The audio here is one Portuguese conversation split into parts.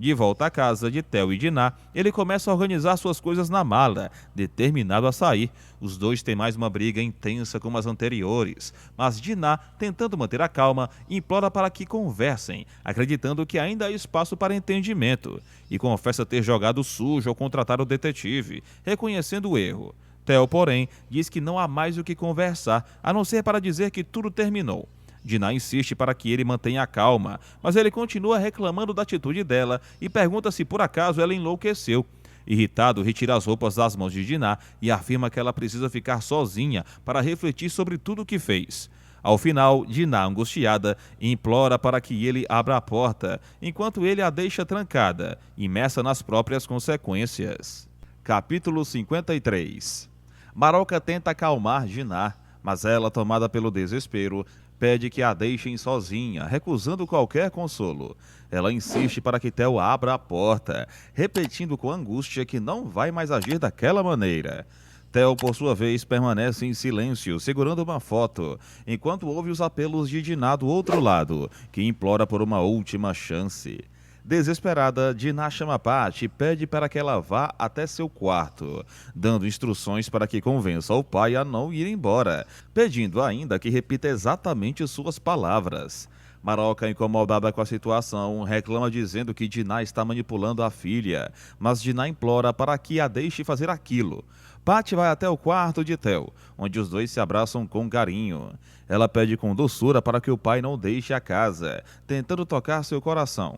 De volta à casa de Theo e Diná, ele começa a organizar suas coisas na mala, determinado a sair. Os dois têm mais uma briga intensa como as anteriores, mas Diná, tentando manter a calma, implora para que conversem, acreditando que ainda há espaço para entendimento, e confessa ter jogado sujo ao contratar o detetive, reconhecendo o erro. Theo, porém, diz que não há mais o que conversar, a não ser para dizer que tudo terminou. Diná insiste para que ele mantenha a calma, mas ele continua reclamando da atitude dela e pergunta se por acaso ela enlouqueceu. Irritado, retira as roupas das mãos de Diná e afirma que ela precisa ficar sozinha para refletir sobre tudo o que fez. Ao final, Diná, angustiada, implora para que ele abra a porta, enquanto ele a deixa trancada, imersa nas próprias consequências. Capítulo 53. Maroca tenta acalmar Diná, mas ela, tomada pelo desespero, pede que a deixem sozinha, recusando qualquer consolo. Ela insiste para que Theo abra a porta, repetindo com angústia que não vai mais agir daquela maneira. Theo, por sua vez, permanece em silêncio, segurando uma foto, enquanto ouve os apelos de Diná do outro lado, que implora por uma última chance. Desesperada, Diná chama Pat e pede para que ela vá até seu quarto, dando instruções para que convença o pai a não ir embora, pedindo ainda que repita exatamente suas palavras. Maroca, incomodada com a situação, reclama dizendo que Diná está manipulando a filha, mas Diná implora para que a deixe fazer aquilo. Pat vai até o quarto de Theo, onde os dois se abraçam com carinho. Ela pede com doçura para que o pai não deixe a casa, tentando tocar seu coração.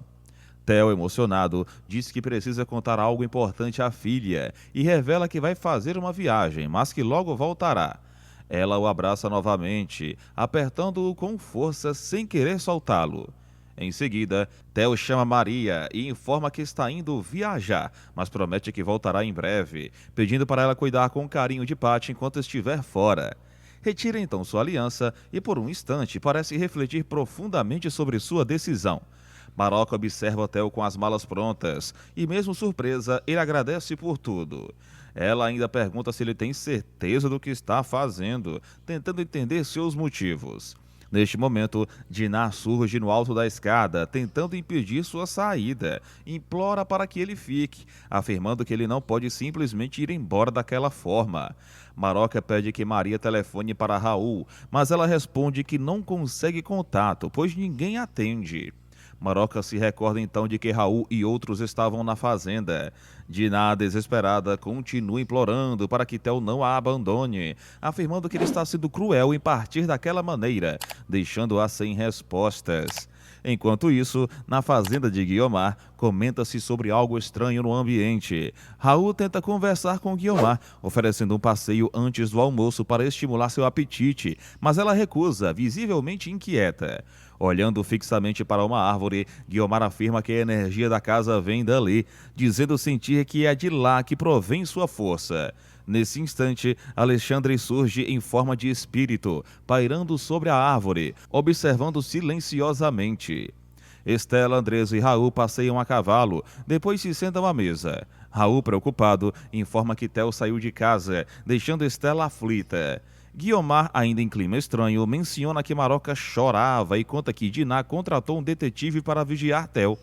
Theo, emocionado, diz que precisa contar algo importante à filha e revela que vai fazer uma viagem, mas que logo voltará. Ela o abraça novamente, apertando-o com força sem querer soltá-lo. Em seguida, Theo chama Maria e informa que está indo viajar, mas promete que voltará em breve, pedindo para ela cuidar com carinho de Pat enquanto estiver fora. Retira então sua aliança e por um instante parece refletir profundamente sobre sua decisão. Maroca observa Theo com as malas prontas e, mesmo surpresa, ele agradece por tudo. Ela ainda pergunta se ele tem certeza do que está fazendo, tentando entender seus motivos. Neste momento, Diná surge no alto da escada, tentando impedir sua saída. Implora para que ele fique, afirmando que ele não pode simplesmente ir embora daquela forma. Maroca pede que Maria telefone para Raul, mas ela responde que não consegue contato, pois ninguém atende. Maroca se recorda então de que Raul e outros estavam na fazenda. Diná, desesperada, continua implorando para que Theo não a abandone, afirmando que ele está sendo cruel em partir daquela maneira, deixando-a sem respostas. Enquanto isso, na fazenda de Guiomar, comenta-se sobre algo estranho no ambiente. Raul tenta conversar com Guiomar, oferecendo um passeio antes do almoço para estimular seu apetite, mas ela recusa, visivelmente inquieta. Olhando fixamente para uma árvore, Guiomar afirma que a energia da casa vem dali, dizendo sentir que é de lá que provém sua força. Nesse instante, Alexandre surge em forma de espírito, pairando sobre a árvore, observando silenciosamente. Estela, Andresa e Raul passeiam a cavalo, depois se sentam à mesa. Raul, preocupado, informa que Theo saiu de casa, deixando Estela aflita. Guiomar, ainda em clima estranho, menciona que Maroca chorava e conta que Diná contratou um detetive para vigiar Theo.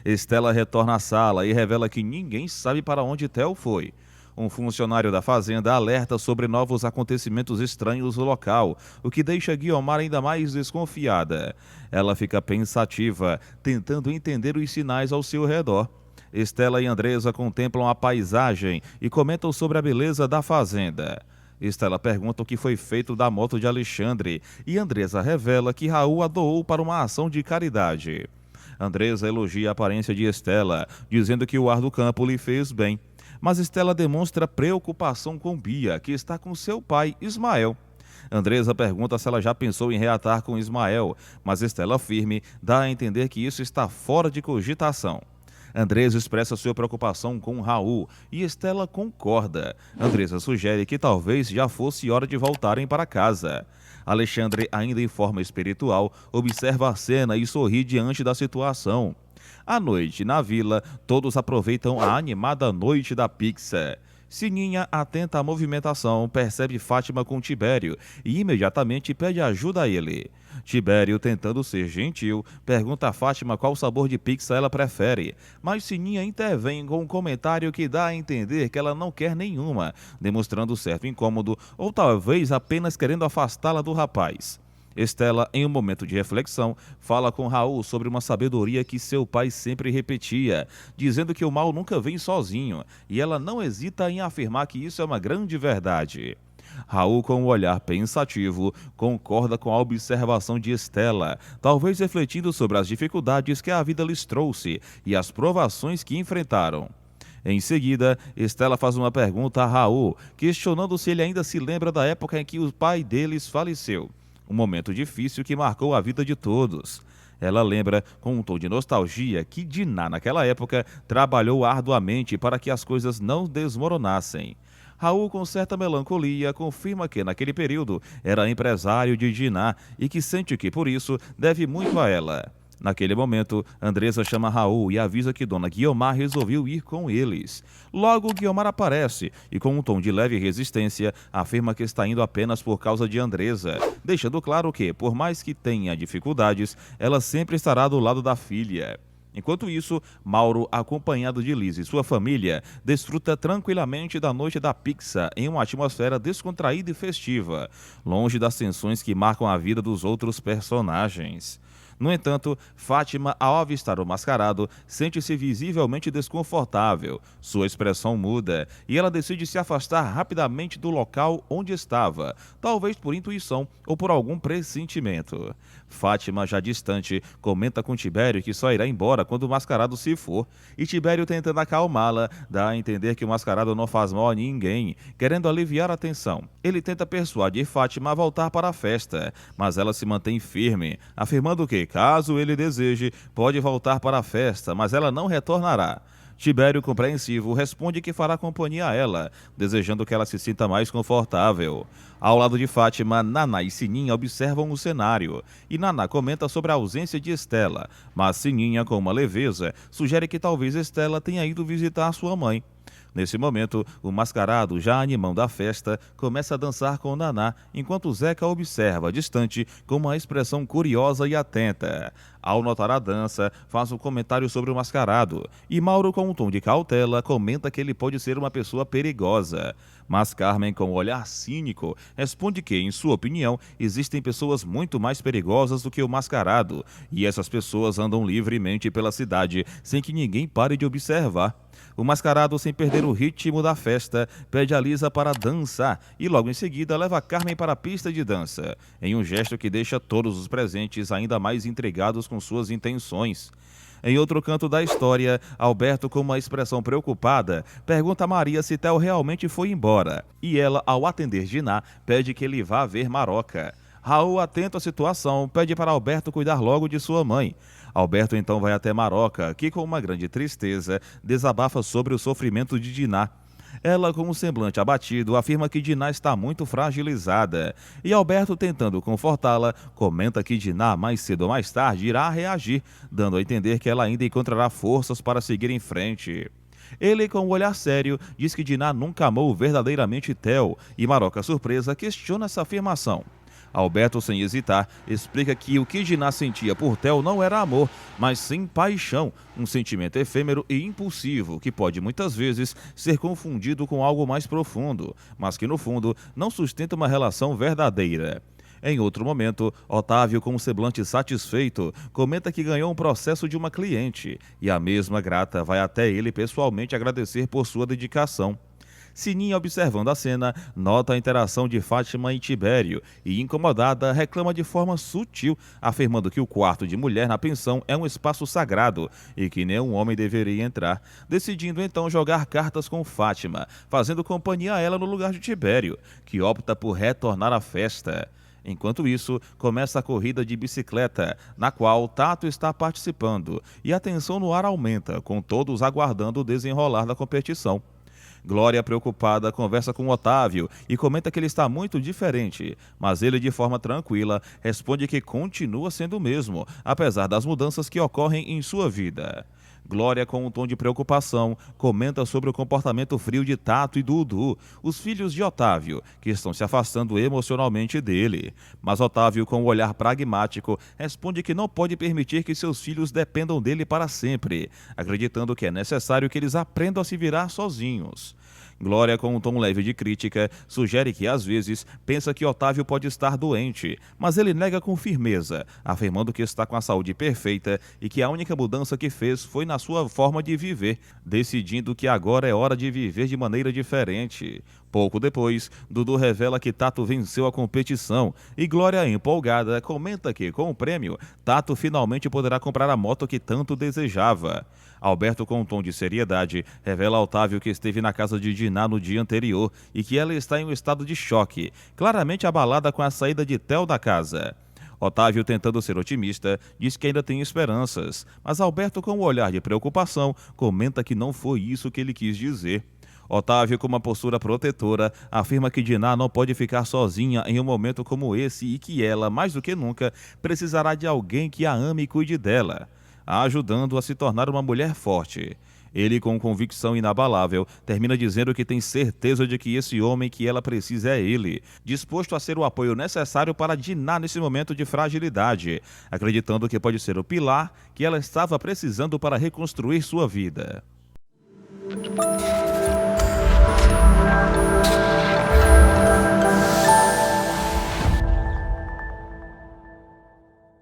Estela retorna à sala e revela que ninguém sabe para onde Theo foi. Um funcionário da fazenda alerta sobre novos acontecimentos estranhos no local, o que deixa Guiomar ainda mais desconfiada. Ela fica pensativa, tentando entender os sinais ao seu redor. Estela e Andresa contemplam a paisagem e comentam sobre a beleza da fazenda. Estela pergunta o que foi feito da moto de Alexandre e Andresa revela que Raul a doou para uma ação de caridade. Andresa elogia a aparência de Estela, dizendo que o ar do campo lhe fez bem. Mas Estela demonstra preocupação com Bia, que está com seu pai, Ismael. Andresa pergunta se ela já pensou em reatar com Ismael, mas Estela firme dá a entender que isso está fora de cogitação. Andresa expressa sua preocupação com Raul e Estela concorda. Andresa sugere que talvez já fosse hora de voltarem para casa. Alexandre, ainda em forma espiritual, observa a cena e sorri diante da situação. À noite, na vila, todos aproveitam a animada noite da pizza. Sininha, atenta à movimentação, percebe Fátima com Tibério e imediatamente pede ajuda a ele. Tibério, tentando ser gentil, pergunta a Fátima qual sabor de pizza ela prefere, mas Sininha intervém com um comentário que dá a entender que ela não quer nenhuma, demonstrando certo incômodo ou talvez apenas querendo afastá-la do rapaz. Estela, em um momento de reflexão, fala com Raul sobre uma sabedoria que seu pai sempre repetia, dizendo que o mal nunca vem sozinho, e ela não hesita em afirmar que isso é uma grande verdade. Raul, com um olhar pensativo, concorda com a observação de Estela, talvez refletindo sobre as dificuldades que a vida lhes trouxe e as provações que enfrentaram. Em seguida, Estela faz uma pergunta a Raul, questionando se ele ainda se lembra da época em que o pai deles faleceu. Um momento difícil que marcou a vida de todos. Ela lembra, com um tom de nostalgia, que Diná, naquela época, trabalhou arduamente para que as coisas não desmoronassem. Raul, com certa melancolia, confirma que, naquele período, era empresário de Diná e que sente que, por isso, deve muito a ela. Naquele momento, Andressa chama Raul e avisa que Dona Guiomar resolveu ir com eles. Logo, Guiomar aparece e, com um tom de leve resistência, afirma que está indo apenas por causa de Andressa, deixando claro que, por mais que tenha dificuldades, ela sempre estará do lado da filha. Enquanto isso, Mauro, acompanhado de Liz e sua família, desfruta tranquilamente da noite da pizza em uma atmosfera descontraída e festiva, longe das tensões que marcam a vida dos outros personagens. No entanto, Fátima, ao avistar o mascarado, sente-se visivelmente desconfortável. Sua expressão muda e ela decide se afastar rapidamente do local onde estava, talvez por intuição ou por algum pressentimento. Fátima, já distante, comenta com Tibério que só irá embora quando o mascarado se for, e Tibério, tentando acalmá-la, dá a entender que o mascarado não faz mal a ninguém, querendo aliviar a tensão. Ele tenta persuadir Fátima a voltar para a festa, mas ela se mantém firme, afirmando que, caso ele deseje, pode voltar para a festa, mas ela não retornará. Tibério, compreensivo, responde que fará companhia a ela, desejando que ela se sinta mais confortável. Ao lado de Fátima, Naná e Sininha observam o cenário, e Naná comenta sobre a ausência de Estela, mas Sininha, com uma leveza, sugere que talvez Estela tenha ido visitar sua mãe. Nesse momento, o mascarado, já animando a festa, começa a dançar com Naná, enquanto Zeca observa, distante, com uma expressão curiosa e atenta. Ao notar a dança, faz um comentário sobre o mascarado, e Mauro, com um tom de cautela, comenta que ele pode ser uma pessoa perigosa. Mas Carmen, com um olhar cínico, responde que, em sua opinião, existem pessoas muito mais perigosas do que o mascarado, e essas pessoas andam livremente pela cidade, sem que ninguém pare de observar. O mascarado, sem perder o ritmo da festa, pede a Lisa para dançar e logo em seguida leva Carmen para a pista de dança, em um gesto que deixa todos os presentes ainda mais intrigados com suas intenções. Em outro canto da história, Alberto, com uma expressão preocupada, pergunta a Maria se Theo realmente foi embora, e ela, ao atender Diná, pede que ele vá ver Maroca. Raul, atento à situação, pede para Alberto cuidar logo de sua mãe. Alberto então vai até Maroca, que com uma grande tristeza desabafa sobre o sofrimento de Diná. Ela, com um semblante abatido, afirma que Diná está muito fragilizada. E Alberto, tentando confortá-la, comenta que Diná, mais cedo ou mais tarde, irá reagir, dando a entender que ela ainda encontrará forças para seguir em frente. Ele, com um olhar sério, diz que Diná nunca amou verdadeiramente Theo, e Maroca, surpresa, questiona essa afirmação. Alberto, sem hesitar, explica que o que Diná sentia por Theo não era amor, mas sim paixão, um sentimento efêmero e impulsivo que pode muitas vezes ser confundido com algo mais profundo, mas que no fundo não sustenta uma relação verdadeira. Em outro momento, Otávio, com um semblante satisfeito, comenta que ganhou um processo de uma cliente, e a mesma grata vai até ele pessoalmente agradecer por sua dedicação. Sininha, observando a cena, nota a interação de Fátima e Tibério e, incomodada, reclama de forma sutil, afirmando que o quarto de mulher na pensão é um espaço sagrado e que nenhum homem deveria entrar, decidindo então jogar cartas com Fátima, fazendo companhia a ela no lugar de Tibério, que opta por retornar à festa. Enquanto isso, começa a corrida de bicicleta, na qual Tato está participando, e a tensão no ar aumenta, com todos aguardando o desenrolar da competição. Glória, preocupada, conversa com Otávio e comenta que ele está muito diferente, mas ele, de forma tranquila, responde que continua sendo o mesmo, apesar das mudanças que ocorrem em sua vida. Glória, com um tom de preocupação, comenta sobre o comportamento frio de Tato e Dudu, os filhos de Otávio, que estão se afastando emocionalmente dele. Mas Otávio, com um olhar pragmático, responde que não pode permitir que seus filhos dependam dele para sempre, acreditando que é necessário que eles aprendam a se virar sozinhos. Glória, com um tom leve de crítica, sugere que, às vezes, pensa que Otávio pode estar doente, mas ele nega com firmeza, afirmando que está com a saúde perfeita e que a única mudança que fez foi na sua forma de viver, decidindo que agora é hora de viver de maneira diferente. Pouco depois, Dudu revela que Tato venceu a competição e Glória, empolgada, comenta que, com o prêmio, Tato finalmente poderá comprar a moto que tanto desejava. Alberto, com um tom de seriedade, revela a Otávio que esteve na casa de Diná no dia anterior e que ela está em um estado de choque, claramente abalada com a saída de Theo da casa. Otávio, tentando ser otimista, diz que ainda tem esperanças, mas Alberto, com um olhar de preocupação, comenta que não foi isso que ele quis dizer. Otávio, com uma postura protetora, afirma que Diná não pode ficar sozinha em um momento como esse e que ela, mais do que nunca, precisará de alguém que a ame e cuide dela, a ajudando a se tornar uma mulher forte. Ele, com convicção inabalável, termina dizendo que tem certeza de que esse homem que ela precisa é ele, disposto a ser o apoio necessário para Diná nesse momento de fragilidade, acreditando que pode ser o pilar que ela estava precisando para reconstruir sua vida.